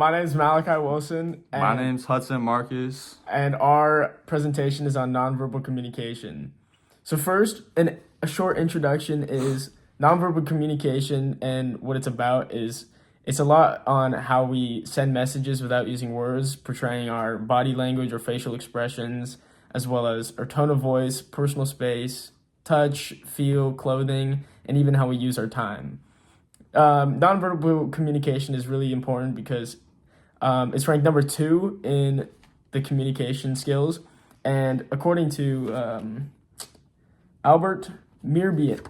My name is Malachi Wilson, My and name's Hudson Marcus. our presentation is on nonverbal communication. So first, a short introduction is nonverbal communication, and what it's about is it's a lot on how we send messages without using words, portraying our body language or facial expressions, as well as our tone of voice, personal space, touch, feel, clothing, and even how we use our time. Nonverbal communication is really important because it's ranked number two in the communication skills, and according to Albert Merabian,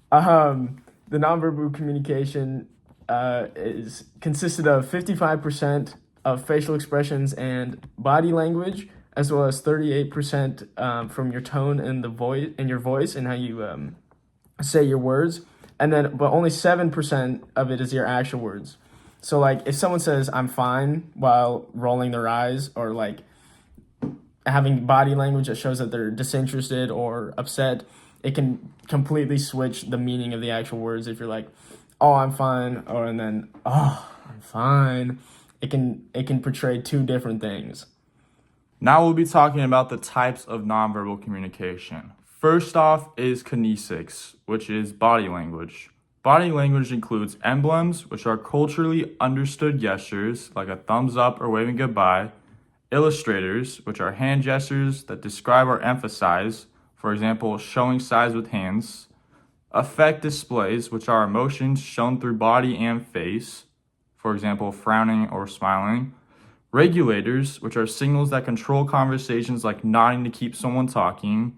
the nonverbal communication is consisted of 55% of facial expressions and body language, as well as 38% from your tone and the voice and your voice and how you say your words, and then but only 7% of it is your actual words. So like if someone says I'm fine while rolling their eyes or like having body language that shows that they're disinterested or upset, it can completely switch the meaning of the actual words. If you're like, "Oh, I'm fine," or and then, "Oh, I'm fine," it can portray two different things. Now we'll be talking about the types of nonverbal communication. First off is kinesics, which is body language. Body language includes emblems, which are culturally understood gestures, like a thumbs up or waving goodbye, illustrators, which are hand gestures that describe or emphasize, for example, showing size with hands, affect displays, which are emotions shown through body and face, for example, frowning or smiling, regulators, which are signals that control conversations like nodding to keep someone talking,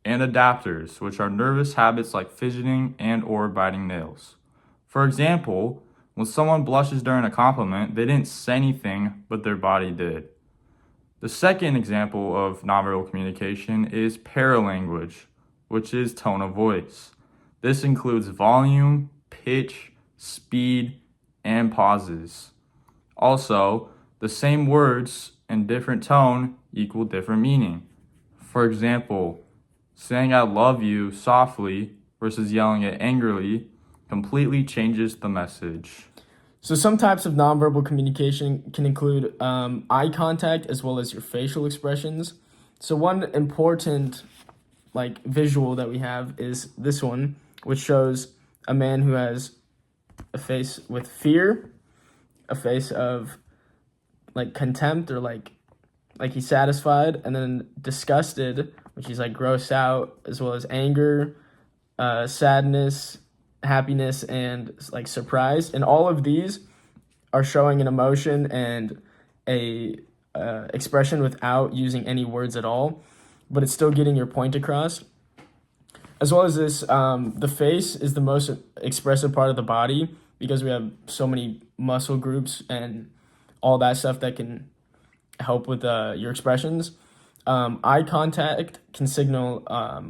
and adapters, which are nervous habits like fidgeting and or biting nails. For example, when someone blushes during a compliment, they didn't say anything, but their body did. The second example of nonverbal communication is paralanguage, which is tone of voice. This includes volume, pitch, speed, and pauses. Also, the same words and different tone equal different meaning. For example, saying I love you softly versus yelling it angrily completely changes the message. So some types of nonverbal communication can include eye contact as well as your facial expressions. So one important like visual that we have is this one, which shows a man who has a face with fear, a face of like contempt or like he's satisfied, and then disgusted, which he's like grossed out, as well as anger, sadness, happiness, and like surprise. And all of these are showing an emotion and a expression without using any words at all, but it's still getting your point across. As well as this, the face is the most expressive part of the body because we have so many muscle groups and all that stuff that can help with your expressions. Eye contact can signal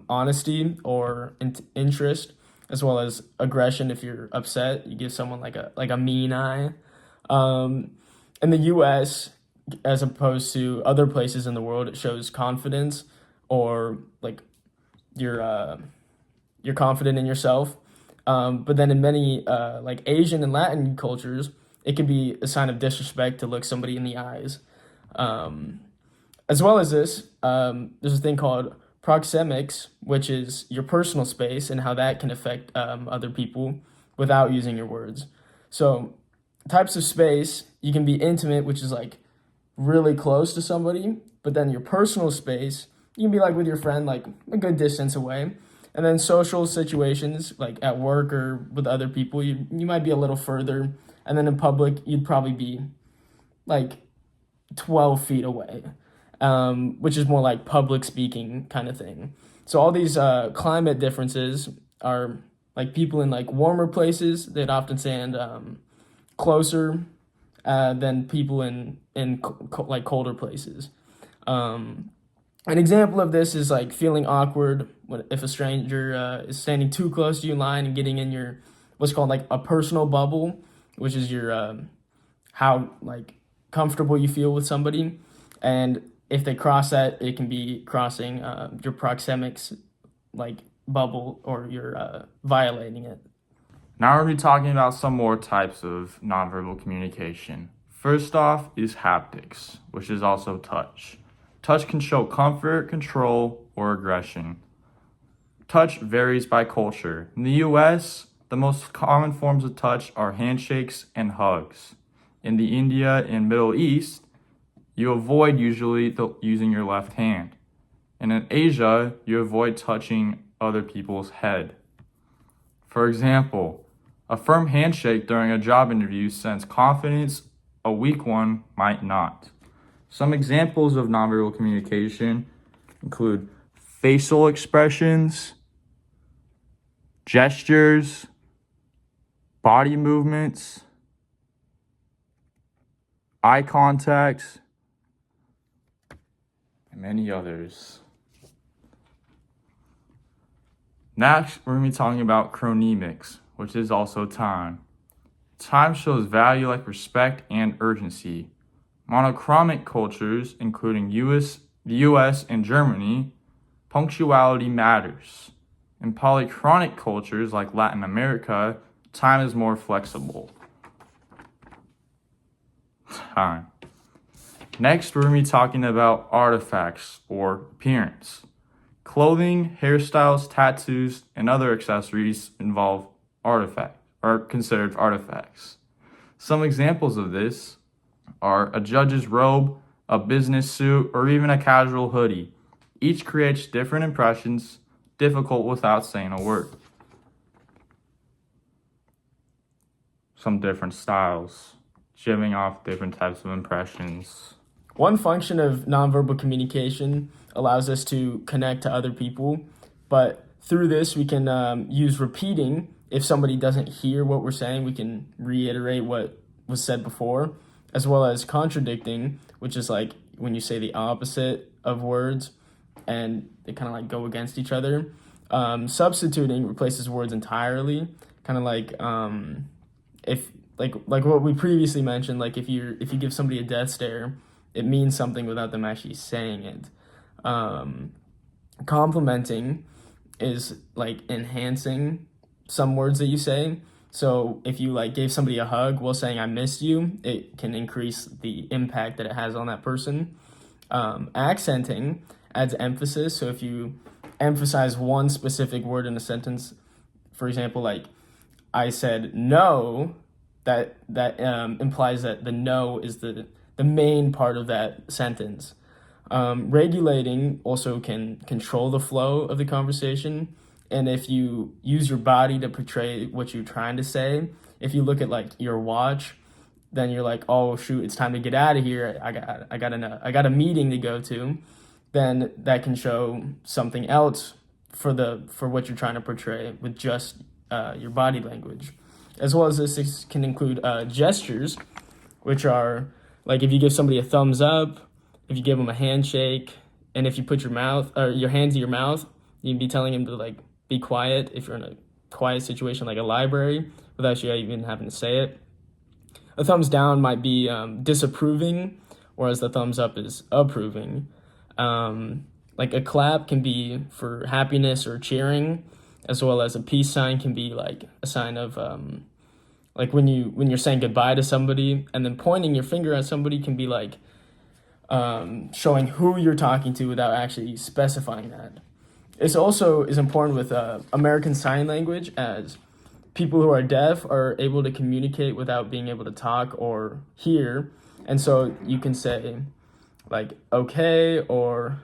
honesty or interest, as well as aggression. If you're upset, you give someone like a mean eye. In the U.S., as opposed to other places in the world, it shows confidence or like you're confident in yourself. But then in many like Asian and Latin cultures, it can be a sign of disrespect to look somebody in the eyes. As well as this, there's a thing called proxemics, which is your personal space and how that can affect other people without using your words. So, types of space, you can be intimate, which is like really close to somebody, but then your personal space, you can be like with your friend, like a good distance away. And then social situations, like at work or with other people, you might be a little further. And then in public, you'd probably be like 12 feet away, which is more like public speaking kind of thing. So all these climate differences are like people in like warmer places, they'd often stand closer than people in like colder places. An example of this is like feeling awkward if a stranger is standing too close to you in line and getting in your what's called like a personal bubble, which is your how like comfortable you feel with somebody, and if they cross that, it can be crossing your proxemics like bubble, or you're violating it. Now we're going to be talking about some more types of nonverbal communication. First off is haptics, which is also touch. Touch can show comfort, control, or aggression. Touch varies by culture. In the US, the most common forms of touch are handshakes and hugs. In the India and Middle East, you avoid usually using your left hand. And in Asia, you avoid touching other people's head. For example, a firm handshake during a job interview sends confidence, a weak one might not. Some examples of nonverbal communication include facial expressions, gestures, body movements, eye contact, and many others. Next, we're going to be talking about chronemics, which is also time. Time shows value like respect and urgency. Monochromic cultures, including the US and Germany, punctuality matters. In polychronic cultures like Latin America, time is more flexible. Time. Next, we're going to be talking about artifacts or appearance. Clothing, hairstyles, tattoos, and other accessories are considered artifacts. Some examples of this are a judge's robe, a business suit, or even a casual hoodie. Each creates different impressions, difficult without saying a word. Some different styles, giving off different types of impressions. One function of nonverbal communication allows us to connect to other people, but through this we can use repeating. If somebody doesn't hear what we're saying, we can reiterate what was said before, as well as contradicting, which is like when you say the opposite of words and they kind of like go against each other. Substituting replaces words entirely, kind of like if like what we previously mentioned, like if you give somebody a death stare, it means something without them actually saying it. Complimenting is like enhancing some words that you say. So if you like gave somebody a hug while saying I missed you, it can increase the impact that it has on that person. Accenting adds emphasis. So if you emphasize one specific word in a sentence, for example, like I said no, that implies that the no is the main part of that sentence. Regulating also can control the flow of the conversation. And if you use your body to portray what you're trying to say, if you look at like your watch, then you're like, oh shoot, it's time to get out of here. I got a meeting to go to. Then that can show something else for what you're trying to portray with just your body language. As well as this can include gestures, which are like if you give somebody a thumbs up, if you give them a handshake, and if you put your hand to your mouth, you'd be telling them to like be quiet if you're in a quiet situation like a library without you even having to say it. A thumbs down might be disapproving, whereas the thumbs up is approving. Like a clap can be for happiness or cheering, as well as a peace sign can be like a sign of like when you're saying goodbye to somebody, and then pointing your finger at somebody can be like showing who you're talking to without actually specifying that. This also is important with American Sign Language, as people who are deaf are able to communicate without being able to talk or hear. And so you can say like okay or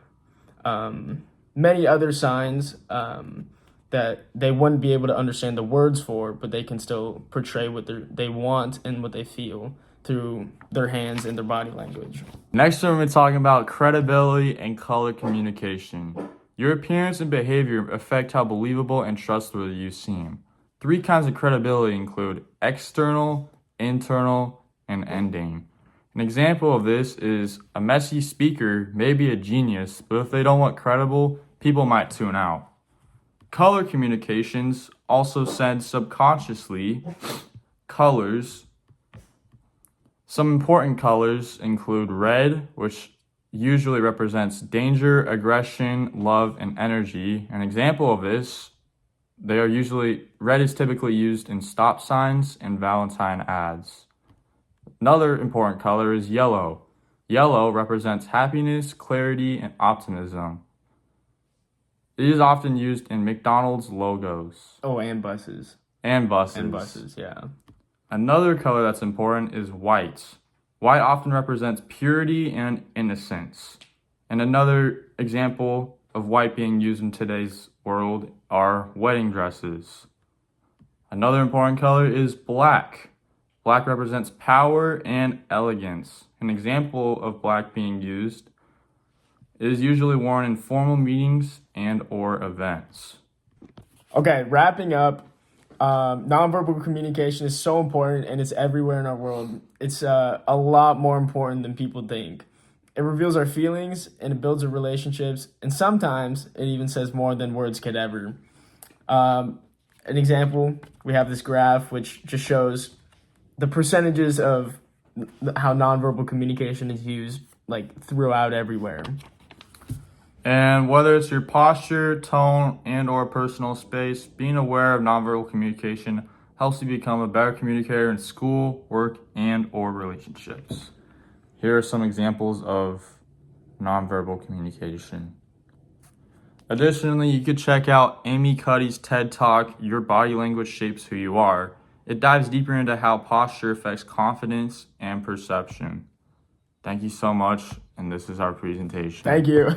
many other signs that they wouldn't be able to understand the words for, but they can still portray what they want and what they feel through their hands and their body language. Next, we're going to be talking about credibility and color communication. Your appearance and behavior affect how believable and trustworthy you seem. 3 kinds of credibility include external, internal, and ending. An example of this is a messy speaker may be a genius, but if they don't look credible, people might tune out. Color communications also send subconsciously colors. Some important colors include red, which usually represents danger, aggression, love, and energy. An example of this, Red is typically used in stop signs and Valentine ads. Another important color is yellow. Yellow represents happiness, clarity, and optimism. It is often used in McDonald's logos Oh, and buses. and buses. And buses, yeah. Another color that's important is white. White often represents purity and innocence. And another example of white being used in today's world are wedding dresses. Another important color is black. Black represents power and elegance. An example of black being used is usually worn in formal meetings and or events. Okay, wrapping up, nonverbal communication is so important and it's everywhere in our world. It's a lot more important than people think. It reveals our feelings and it builds our relationships, and sometimes it even says more than words could ever. An example, we have this graph which just shows the percentages of how nonverbal communication is used like throughout everywhere. And whether it's your posture, tone, and or personal space, being aware of nonverbal communication helps you become a better communicator in school, work, and or relationships. Here are some examples of nonverbal communication. Additionally, you could check out Amy Cuddy's TED Talk, Your Body Language Shapes Who You Are. It dives deeper into how posture affects confidence and perception. Thank you so much, and this is our presentation. Thank you.